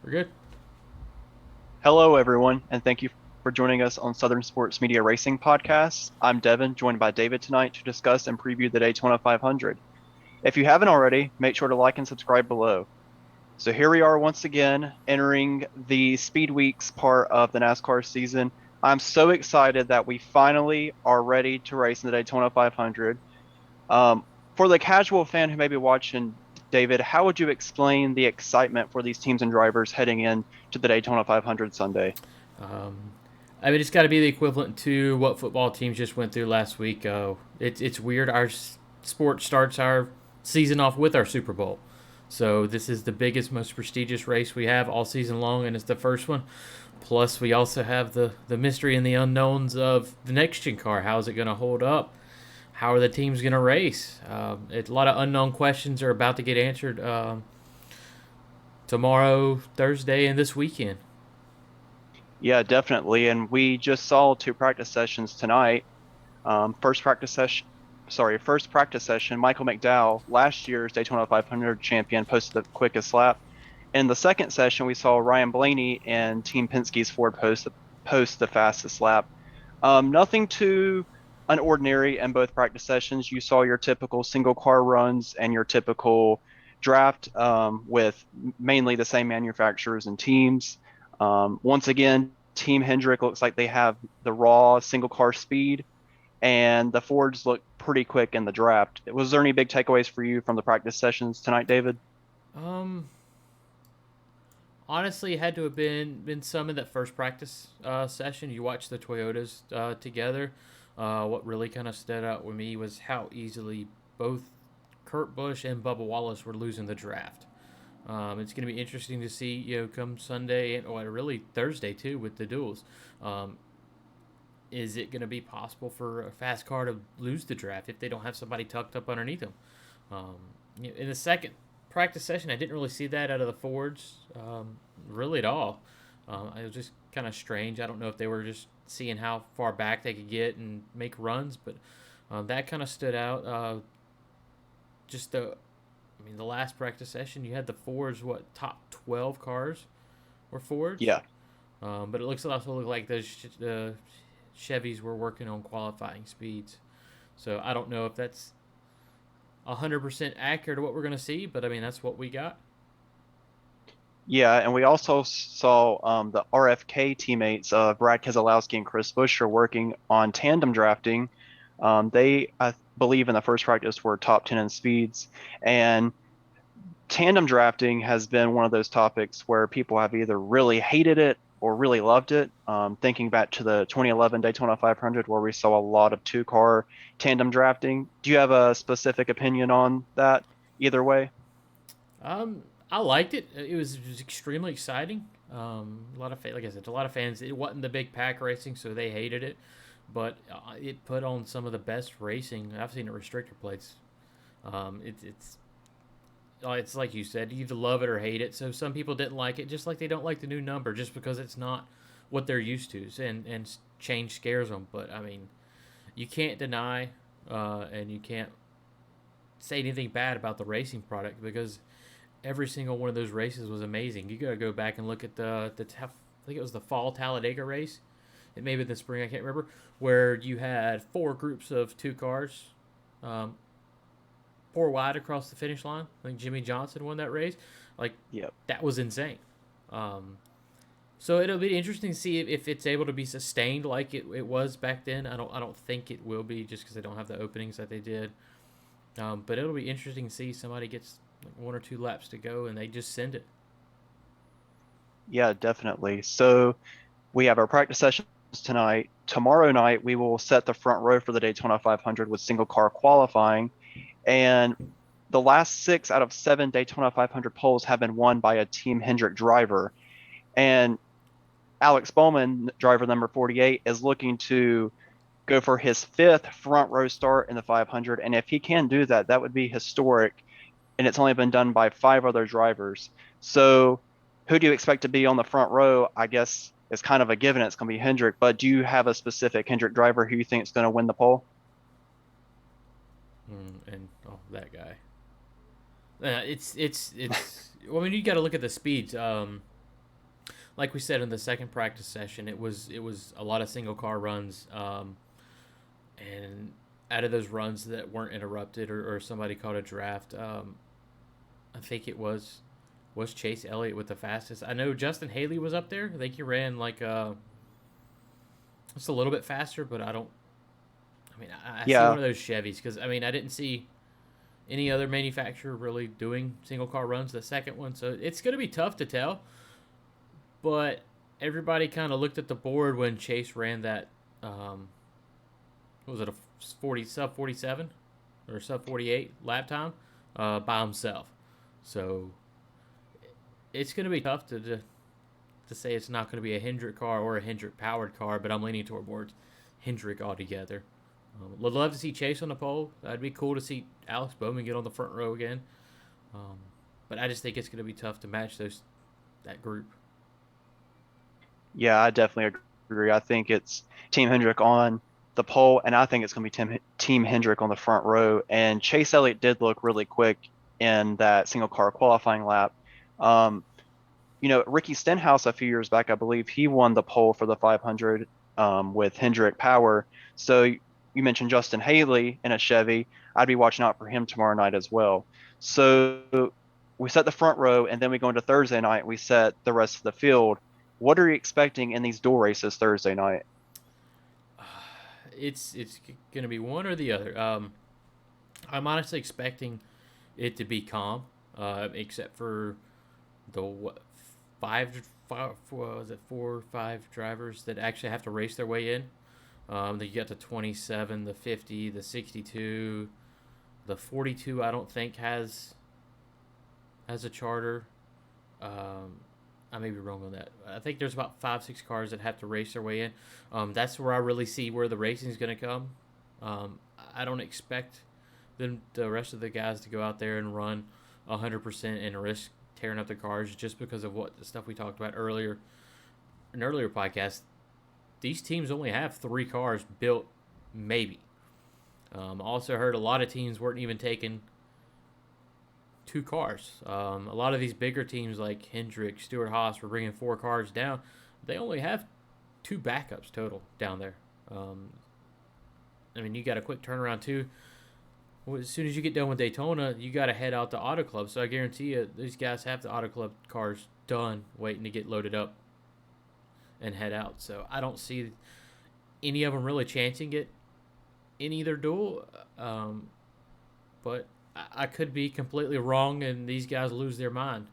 We're good. Hello, everyone, and thank you for joining us on Southern Sports Media Racing Podcast. I'm Devin, joined by David tonight to discuss and preview the Daytona 500. If you haven't already, make sure to like and subscribe below. So here we are once again, entering the Speed Weeks part of the NASCAR season. I'm so excited that we finally are ready to race in the Daytona 500. Um, for the casual fan who may be watching, David, how would you explain the excitement for these teams and drivers heading in to the Daytona 500 Sunday? Um, I mean, it's got to be the equivalent to what football teams just went through last week. It's weird. Our sport starts our season off with our Super Bowl. So this is the biggest, most prestigious race we have all season long, and it's the first one. Plus, we also have the mystery and the unknowns of the next gen car. How is it going to hold up? How are the teams going to race? A lot of unknown questions are about to get answered tomorrow, Thursday, and this weekend. Yeah, definitely. And we just saw two practice sessions tonight. First practice session, first practice session, Michael McDowell, last year's Daytona 500 champion, posted the quickest lap. In the second session, we saw Ryan Blaney and Team Penske's Ford post the fastest lap. Nothing too unordinary in both practice sessions. You saw your typical single car runs and your typical draft with mainly the same manufacturers and teams. Once again, Team Hendrick looks like they have the raw single car speed, and the Fords look pretty quick in the draft. Was there any big takeaways for you from the practice sessions tonight, David? Um, Honestly, it had to have been some in that first practice session. You watched the Toyotas together. What really kind of stood out with me was how easily both Kurt Busch and Bubba Wallace were losing the draft. It's going to be interesting to see, come Sunday and really Thursday too with the duels. Um, is it going to be possible for a fast car to lose the draft if they don't have somebody tucked up underneath them? Um, in the second practice session, I didn't really see that out of the Fords really at all. It was just kind of strange. I don't know if they were just seeing how far back they could get and make runs, but that kind of stood out. Just the last practice session, you had the Fords, what, top 12 cars were Fords? Yeah. But it looks also look like the Chevys were working on qualifying speeds. So I don't know if that's 100% accurate to what we're going to see, but I mean, that's what we got. Yeah, and we also saw the RFK teammates, Brad Keselowski and Chris Buescher, working on tandem drafting. They, I believe, in the first practice were top 10 in speeds. And tandem drafting has been one of those topics where people have either really hated it or really loved it. Thinking back to the 2011 Daytona 500, where we saw a lot of two-car tandem drafting. Do you have a specific opinion on that either way? I liked it. It was extremely exciting. A lot of like I said, a lot of fans. It wasn't the big pack racing, so they hated it, but it put on some of the best racing I've seen at restrictor plates. It's like you said, you either love it or hate it. So some people didn't like it, just like they don't like the new number, just because it's not what they're used to, and change scares them. But I mean, you can't deny, and you can't say anything bad about the racing product because every single one of those races was amazing. You got to go back and look at I think it was the fall Talladega race. It may be the spring, I can't remember, where you had four groups of two cars, um, four wide across the finish line. I think Jimmy Johnson won that race. Like Yeah. that was insane. Um, so it'll be interesting to see if it's able to be sustained like it was back then. I don't think it will be just because they don't have the openings that they did. But it'll be interesting to see somebody gets like one or two laps to go and they just send it. Yeah, definitely. So we have our practice sessions tonight. Tomorrow night, we will set the front row for the Daytona 500 with single car qualifying. And the last 6 out of 7 Daytona 500 poles have been won by a Team Hendrick driver. And Alex Bowman, driver number 48, is looking to go for his fifth front row start in the 500. And if he can do that, that would be historic. And it's only been done by 5 other drivers. So who do you expect to be on the front row? I guess it's kind of a given it's going to be Hendrick, but do you have a specific Hendrick driver who you think is going to win the pole? And oh, that guy. It's. Well, I mean, you got to look at the speeds. like we said in the second practice session, it was a lot of single car runs, and out of those runs that weren't interrupted or somebody caught a draft, I think it was Chase Elliott with the fastest. I know Justin Haley was up there. I think he ran like just a little bit faster, but I don't. I mean, I see one Yeah, of those Chevys because I mean I didn't see any other manufacturer really doing single car runs. The second one, so it's going to be tough to tell. But everybody kind of looked at the board when Chase ran that. What was it, a 40 sub 47 or sub 48 lap time by himself? So it's going to be tough to say it's not going to be a Hendrick car or a Hendrick powered car, but I'm leaning toward Hendrick altogether. Would love to see Chase on the pole. That'd be cool to see Alex Bowman get on the front row again. Um, but I just think it's going to be tough to match that group. yeah, I definitely agree. I think it's Team Hendrick on the pole, and I think it's going to be Team Hendrick on the front row. And Chase Elliott did look really quick in that single car qualifying lap. Um, Ricky Stenhouse a few years back, I believe he won the pole for the 500 with Hendrick Power. So you mentioned Justin Haley in a Chevy. I'd be watching out for him tomorrow night as well. So we set the front row, and then we go into Thursday night. We set the rest of the field. What are you expecting in these dual races Thursday night? It's going to be one or the other. I'm honestly expecting it to be calm, except for the what was it, 4 or 5 drivers that actually have to race their way in. You got the 27, the 50, the 62, the 42. I don't think has a charter. I may be wrong on that. I think there's about 5, 6 cars that have to race their way in. That's where I really see where the racing is going to come. I don't expect the rest of the guys to go out there and run 100% and risk tearing up the cars just because of what the stuff we talked about earlier in earlier podcasts. These teams only have 3 cars built, maybe. Also heard a lot of teams weren't even taking 2 cars. A lot of these bigger teams like Hendrick, Stewart Haas were bringing 4 cars down. They only have 2 backups total down there. I mean, you got a quick turnaround too. Well, as soon as you get done with Daytona, you got to head out to Auto Club. So I guarantee you, these guys have the Auto Club cars done, waiting to get loaded up and head out. So I don't see any of them really chancing it in either duel. But I could be completely wrong, and these guys lose their mind.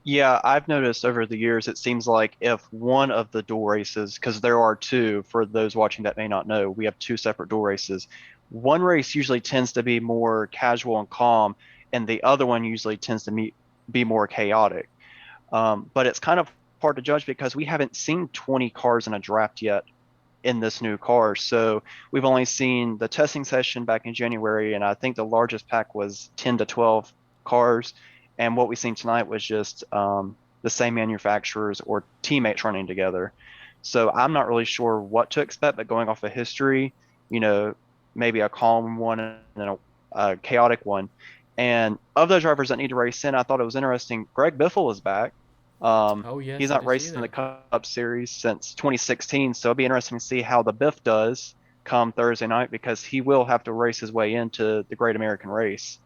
Yeah, I've noticed over the years, it seems like if one of the dual races, because there are two, for those watching that may not know, we have 2 separate dual races. One race usually tends to be more casual and calm, and the other one usually tends to be more chaotic. But it's kind of hard to judge because we haven't seen 20 cars in a draft yet in this new car. So we've only seen the testing session back in January, and I think the largest pack was 10 to 12 cars. And what we've seen tonight was just the same manufacturers or teammates running together. So I'm not really sure what to expect, but going off of history, you know, maybe a calm one and then a chaotic one. And of those drivers that need to race in, I thought it was interesting. Greg Biffle is back. Oh, He's yes, I not did see raced in the that. Cup Series since 2016, so it'll be interesting to see how the Biff does come Thursday night because he will have to race his way into the Great American Race.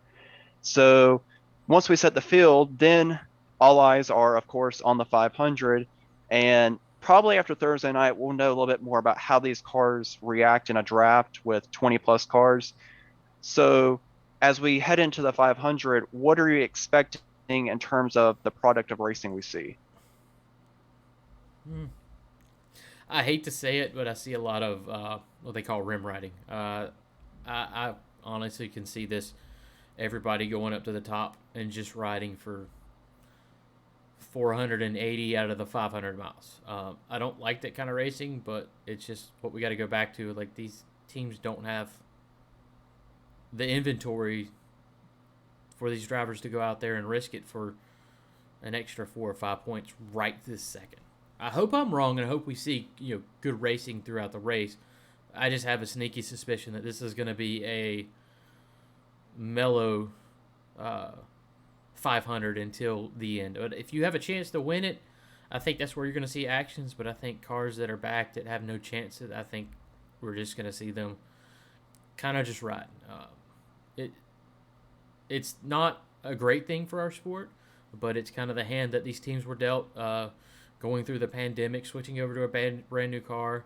So once we set the field, then all eyes are, of course, on the 500. And probably after Thursday night, we'll know a little bit more about how these cars react in a draft with 20 plus cars. So as we head into the 500, what are you expecting in terms of the product of racing we see? Hmm. I hate to say it, but I see a lot of what they call rim riding. I honestly can see this everybody going up to the top and just riding for 480 out of the 500 miles. I don't like that kind of racing, but it's just what we got to go back to. Like, these teams don't have the inventory for these drivers to go out there and risk it for an extra 4 or 5 points right this second. I hope I'm wrong, and I hope we see good racing throughout the race. I just have a sneaky suspicion that this is going to be a mellow uh, 500 until the end. But if you have a chance to win it, I think that's where you're going to see actions. But I think cars that are back that have no chances, I think we're just going to see them kind of just riding. It it's not a great thing for our sport, but it's kind of the hand that these teams were dealt. Going through the pandemic, switching over to a brand new car,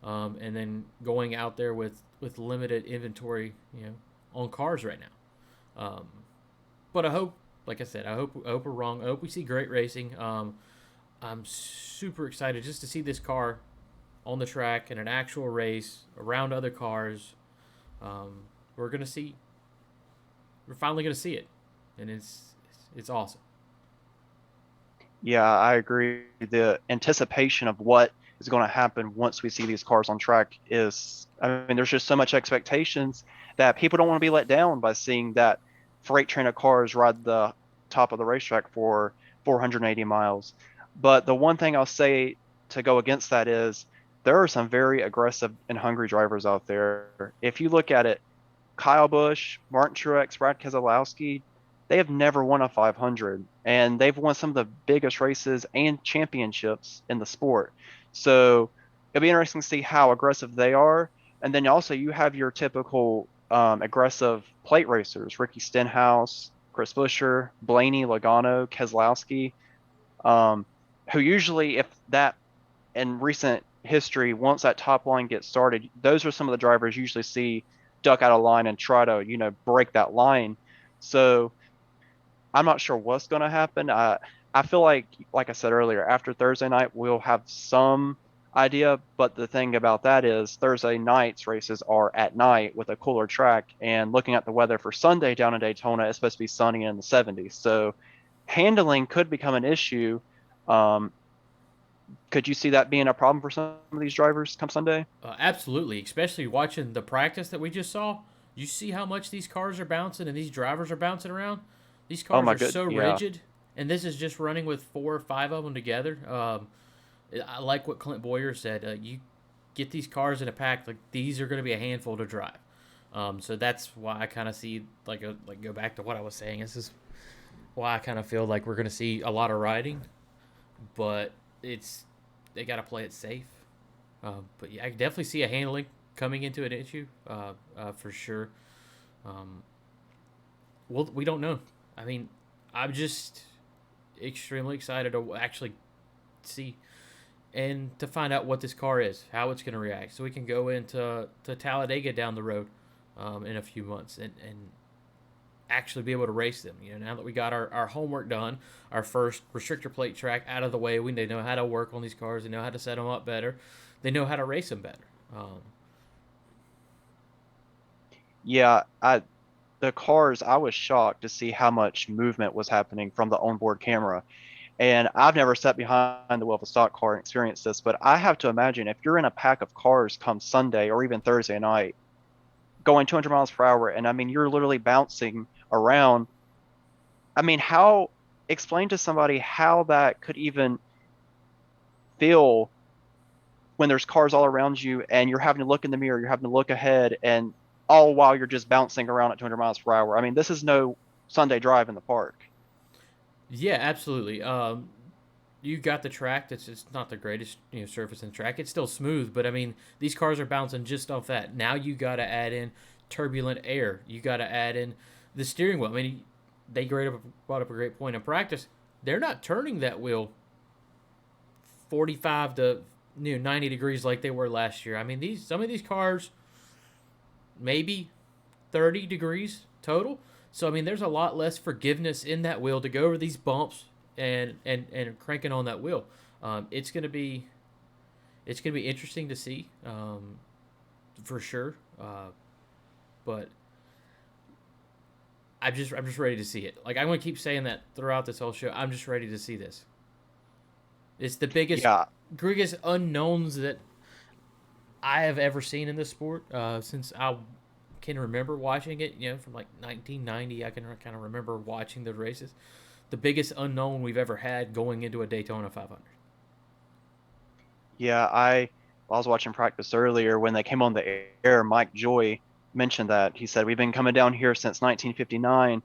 and then going out there with limited inventory, on cars right now. But I hope, like I said, I hope we're wrong. I hope we see great racing. I'm super excited just to see this car on the track in an actual race around other cars. We're gonna see. We're finally gonna see it, and it's awesome. Yeah, I agree. The anticipation of what is going to happen once we see these cars on track is, I mean, there's just so much expectations that people don't want to be let down by seeing that freight train of cars ride the top of the racetrack for 480 miles. But the one thing I'll say to go against that is there are some very aggressive and hungry drivers out there. If you look at it, Kyle Busch, Martin Truex, Brad Keselowski, they have never won a 500, and they've won some of the biggest races and championships in the sport. So it'll be interesting to see how aggressive they are. And then also you have your typical aggressive plate racers, Ricky Stenhouse, Chris Buescher, Blaney, Logano, Keselowski, who usually, if that in recent history, once that top line gets started, those are some of the drivers you usually see duck out of line and try to, break that line. So I'm not sure what's going to happen. I feel like I said earlier, after Thursday night, we'll have some idea. But the thing about that is Thursday night's races are at night with a cooler track. And looking at the weather for Sunday down in Daytona, it's supposed to be sunny in the 70s. So handling could become an issue. Could you see that being a problem for some of these drivers come Sunday? Absolutely, especially watching the practice that we just saw. You see how much these cars are bouncing and these drivers are bouncing around. These Oh cars my are good, so yeah. rigid, and this is just running with 4 or 5 of them together. I like what Clint Boyer said. You get these cars in a pack, like these are going to be a handful to drive. So that's why I kind of see like go back to what I was saying. This is why I kind of feel like we're going to see a lot of riding, but they got to play it safe. But yeah, I can definitely see a handling coming into an issue for sure. Um, well, we don't know. I mean, I'm just extremely excited to actually see and to find out what this car is, how it's going to react, so we can go into Talladega down the road in a few months and actually be able to race them. Now that we got our homework done, our first restrictor plate track out of the way, they know how to work on these cars, they know how to set them up better, they know how to race them better. Yeah, the cars, I was shocked to see how much movement was happening from the onboard camera. And I've never sat behind the wheel of a stock car and experienced this, but I have to imagine if you're in a pack of cars come Sunday or even Thursday night, going 200 miles per hour, and I mean, you're literally bouncing around. I mean, explain to somebody how that could even feel when there's cars all around you and you're having to look in the mirror, you're having to look ahead, and all while you're just bouncing around at 200 miles per hour. I mean, this is no Sunday drive in the park. Yeah, absolutely. You got the track. It's not the greatest surface in the track. It's still smooth, but I mean these cars are bouncing just off that. Now you got to add in turbulent air. You got to add in the steering wheel. I mean they brought up a great point in practice. They're not turning that wheel 45 to 90 degrees like they were last year. I mean some of these cars maybe 30 degrees total. So I mean, there's a lot less forgiveness in that wheel to go over these bumps and cranking on that wheel. It's gonna be interesting to see, for sure. But I'm just ready to see it. Like I'm gonna keep saying that throughout this whole show. I'm just ready to see this. It's the Yeah, biggest unknowns that I have ever seen in this sport since I can remember watching it. From like 1990, I can kind of remember watching the races. The biggest unknown we've ever had going into a Daytona 500. yeah. I was watching practice earlier when they came on the air. Mike Joy mentioned that he said we've been coming down here since 1959,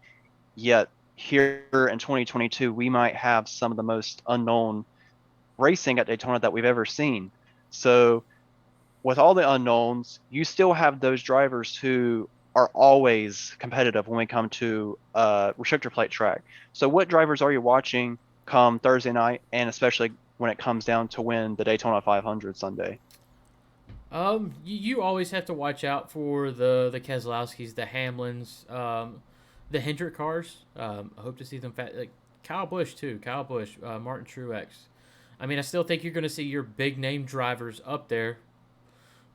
yet here in 2022, we might have some of the most unknown racing at Daytona that we've ever seen. So with all the unknowns, you still have those drivers who are always competitive when we come to restrictor plate track. So what drivers are you watching come Thursday night, and especially when it comes down to win the Daytona 500 Sunday? You always have to watch out for the Keselowskis, the Hamlins, the Hendrick cars. I hope to see them like Kyle Busch too. Kyle Busch, Martin Truex. I mean, I still think you're going to see your big name drivers up there,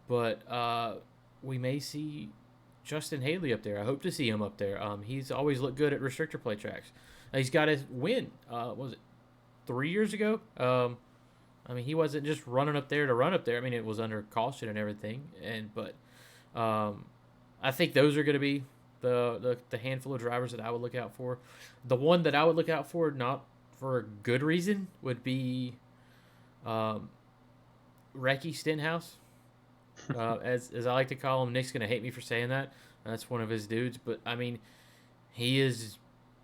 but we may see Justin Haley up there. I hope to see him up there. He's always looked good at restrictor plate tracks. He's got his win. Was it 3 years ago? I mean, he wasn't just running up there to run up there. I mean, it was under caution and everything. I think those are going to be the handful of drivers that I would look out for. The one that I would look out for, not for a good reason, would be Recky Stenhouse. As I like to call him. Nick's going to hate me for saying that. That's one of his dudes. But, I mean, he is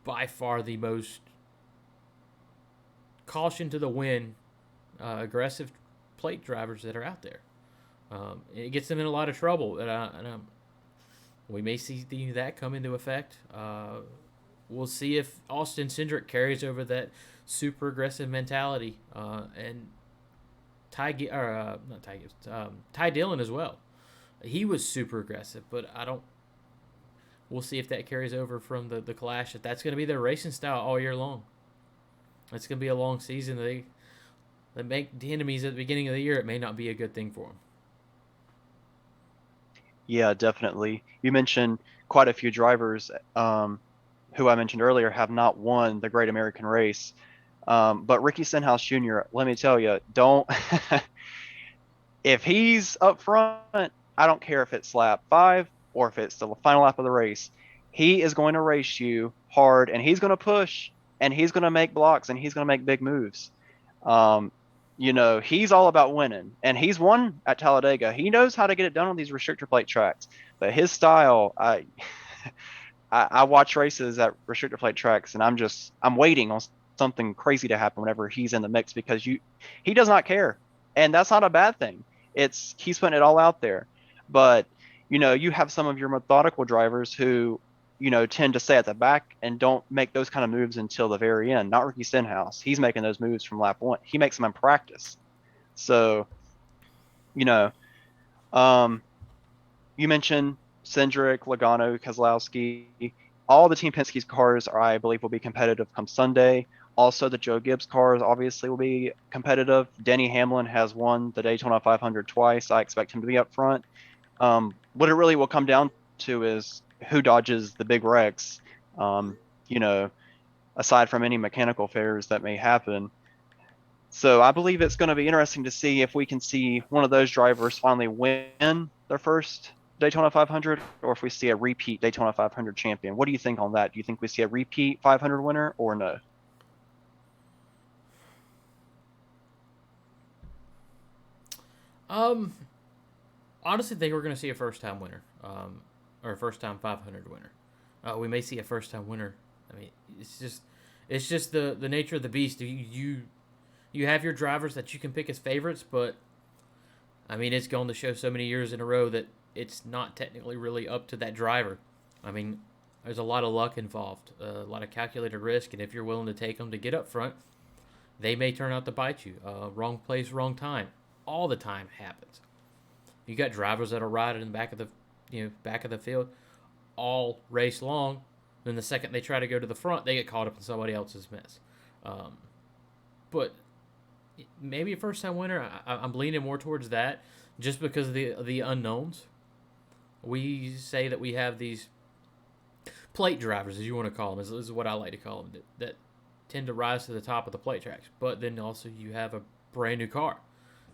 by far the most caution to the wind, aggressive plate drivers that are out there. It gets them in a lot of trouble. We may see that come into effect. We'll see if Austin Cindric carries over that super aggressive mentality, and Ty Dillon as well. He was super aggressive, but I don't. We'll see if that carries over from the Clash. If that's going to be their racing style all year long. It's going to be a long season. They make the enemies at the beginning of the year. It may not be a good thing for them. Yeah, definitely. You mentioned quite a few drivers who I mentioned earlier have not won the Great American Race. But Ricky Stenhouse Jr., let me tell you, don't. If he's up front, I don't care if it's lap 5 or if it's the final lap of the race. He is going to race you hard, and he's going to push, and he's going to make blocks, and he's going to make big moves. He's all about winning, and he's won at Talladega. He knows how to get it done on these restrictor plate tracks, but his style, I watch races at restrictor plate tracks, and I'm waiting on something crazy to happen whenever he's in the mix, because he does not care, and that's not a bad thing. He's putting it all out there. But you have some of your methodical drivers who tend to stay at the back and don't make those kind of moves until the very end. Not Ricky Stenhouse. He's making those moves from lap 1. He makes them in practice. So, you mentioned Cindric, Logano, Keselowski. All the Team Penske's cars I believe will be competitive come Sunday. Also, the Joe Gibbs cars obviously will be competitive. Denny Hamlin has won the Daytona 500 twice. I expect him to be up front. What it really will come down to is who dodges the big wrecks, aside from any mechanical failures that may happen. So I believe it's going to be interesting to see if we can see one of those drivers finally win their first Daytona 500, or if we see a repeat Daytona 500 champion. What do you think on that? Do you think we see a repeat 500 winner or no? Honestly, think we're going to see a first-time winner, or a first-time 500 winner. We may see a first-time winner. I mean, it's just the nature of the beast. You have your drivers that you can pick as favorites, but I mean, it's going to show so many years in a row that it's not technically really up to that driver. I mean, there's a lot of luck involved, a lot of calculated risk, and if you're willing to take them to get up front, they may turn out to bite you. Wrong place, wrong time. All the time happens. You got drivers that are riding in the back of the field all race long. Then the second they try to go to the front, they get caught up in somebody else's mess. But maybe a first-time winner. I'm leaning more towards that, just because of the unknowns. We say that we have these plate drivers, as you want to call them. This is what I like to call them, that tend to rise to the top of the plate tracks. But then also you have a brand new car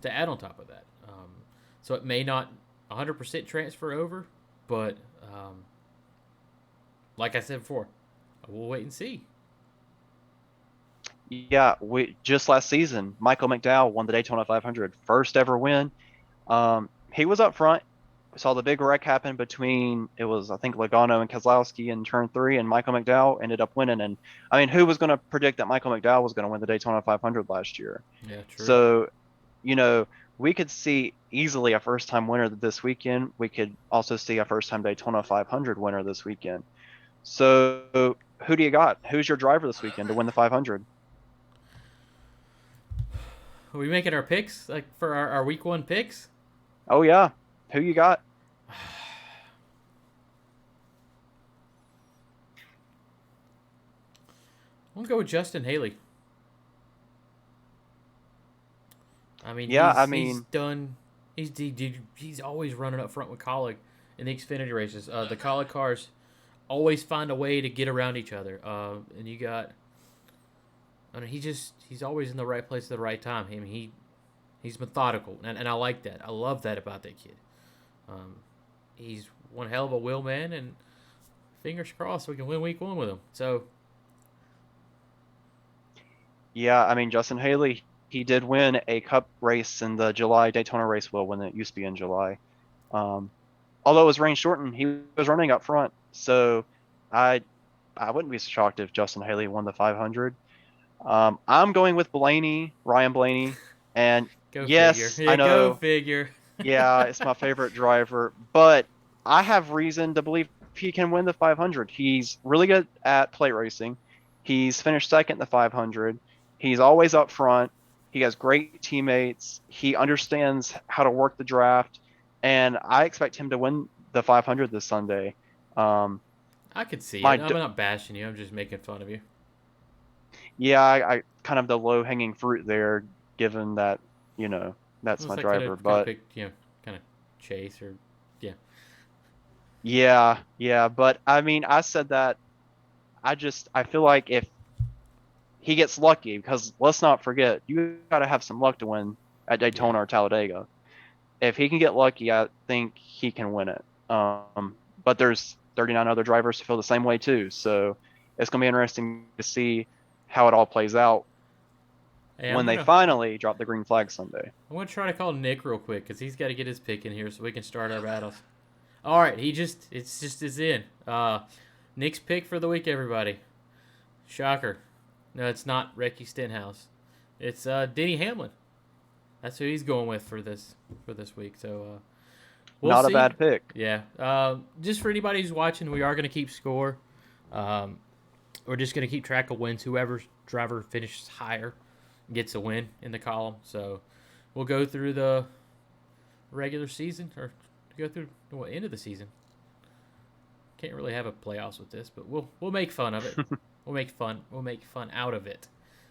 to add on top of that. So it may not 100% transfer over, but like I said before, we'll wait and see. Yeah, just last season, Michael McDowell won the Daytona 500, first ever win. He was up front. saw the big wreck happen between, it was, I think, Logano and Keselowski in turn 3, and Michael McDowell ended up winning. And I mean, who was going to predict that Michael McDowell was going to win the Daytona 500 last year? Yeah, true. So, you know, we could see easily a first time winner this weekend. We could also see a first time Daytona 500 winner this weekend. So, who do you got? Who's your driver this weekend to win the 500? Are we making our picks like for our week 1 picks? Oh, yeah. Who you got? I'm gonna go with Justin Haley. I mean, Yeah, I he's mean, done. He's always running up front with Colleague in the Xfinity races. The Colleague cars always find a way to get around each other. And you got, I mean, he's always in the right place at the right time. I mean, he's methodical, and I like that. I love that about that kid. He's one hell of a wheel man, and fingers crossed we can win week 1 with him. So yeah, I mean, Justin Haley, he did win a Cup race in the July Daytona race wheel when it used to be in July. Um, Although it was rain shortened, he was running up front. So I I wouldn't be shocked if Justin Haley won the 500. I'm going with Blaney, Ryan Blaney, and go figure. yes, Yeah, I go know, figure. yeah, it's my favorite driver, but I have reason to believe he can win the 500. He's really good at plate racing. He's finished second in the 500. He's always up front. He has great teammates. He understands how to work the draft, and I expect him to win the 500 this Sunday. Um, I could see my it. I'm not bashing you. I'm just making fun of you. Yeah, I kind of the low hanging fruit there, given that, that's my Unless I could driver. have But picked, kind of Chase or yeah. yeah, but I mean, I said that I feel like if he gets lucky, because let's not forget, you got to have some luck to win at Yeah. Daytona or Talladega. If he can get lucky, I think he can win it. But there's 39 other drivers who feel the same way too, so it's gonna be interesting to see how it all plays out Hey, when they finally drop the green flag Sunday. I'm gonna try to call Nick real quick because he's got to get his pick in here so we can start our battles. All right, it's just is in. Nick's pick for the week, everybody. Shocker. No, it's not Ricky Stenhouse. It's Denny Hamlin. That's who he's going with for this week. So we'll Not see. a bad pick. Yeah. Just for anybody who's watching, we are going to keep score. Um, we're just going to keep track of wins. Whoever's driver finishes higher gets a win in the column. So we'll go through the regular season or go through the end of the season. Can't really have a playoffs with this, but we'll make fun of it. We'll make fun out of it.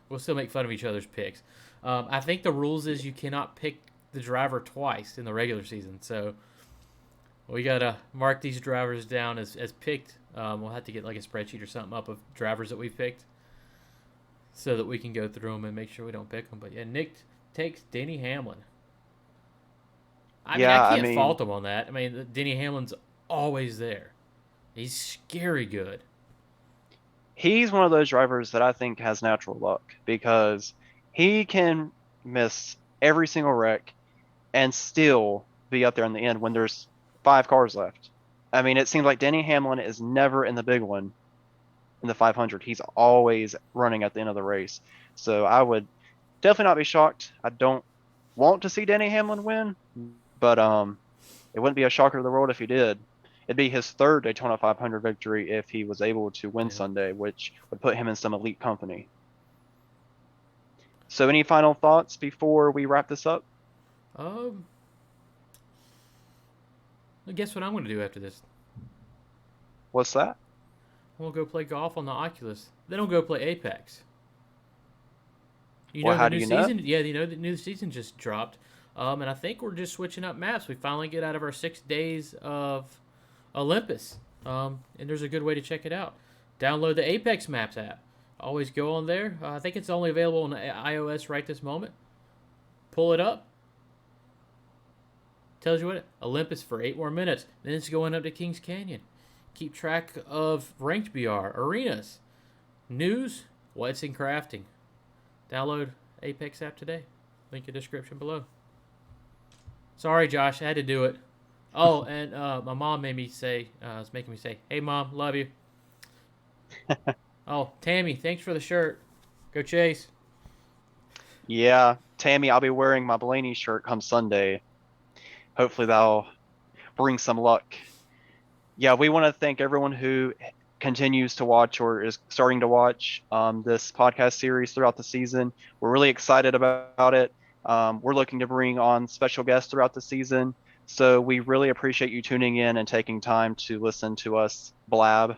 We'll still make fun of each other's picks. I think the rules is you cannot pick the driver twice in the regular season. So we gotta mark these drivers down as picked. We'll have to get like a spreadsheet or something up of drivers that we picked, so that we can go through them and make sure we don't pick them. But yeah, Nick takes Denny Hamlin. I can't fault him on that. I mean, Denny Hamlin's always there. He's scary good. He's one of those drivers that I think has natural luck because he can miss every single wreck and still be up there in the end when there's 5 cars left. I mean, it seems like Denny Hamlin is never in the big one in the 500. He's always running at the end of the race. So I would definitely not be shocked. I don't want to see Denny Hamlin win, but it wouldn't be a shocker to the world if he did. It'd be his 3rd Daytona 500 victory if he was able to win Sunday, which would put him in some elite company. So any final thoughts before we wrap this up? I guess what I'm going to do after this. What's that? We'll go play golf on the Oculus. Then we'll go play Apex. How do you know? Yeah, the new season just dropped. And I think we're just switching up maps. We finally get out of our 6 days of Olympus. And there's a good way to check it out. Download the Apex Maps app. Always go on there. I think it's only available on iOS right this moment. Pull it up. Tells you what, Olympus for 8 more minutes. Then it's going up to Kings Canyon. Keep track of ranked BR, arenas, news, what's in crafting. Download Apex app today. Link in the description below. Sorry, Josh, I had to do it. Oh, and my mom made me say, was making me say, "Hey, mom, love you." Oh, Tammy, thanks for the shirt. Go Chase. Yeah, Tammy, I'll be wearing my Blaney shirt come Sunday. Hopefully that'll bring some luck. Yeah, we want to thank everyone who continues to watch or is starting to watch this podcast series throughout the season. We're really excited about it. We're looking to bring on special guests throughout the season. So we really appreciate you tuning in and taking time to listen to us blab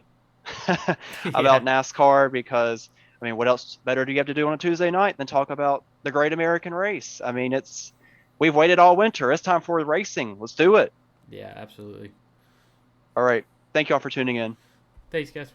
Yeah, about NASCAR because, I mean, what else better do you have to do on a Tuesday night than talk about the Great American Race? I mean, we've waited all winter. It's time for racing. Let's do it. yeah, absolutely. All right. Thank you all for tuning in. Thanks, guys.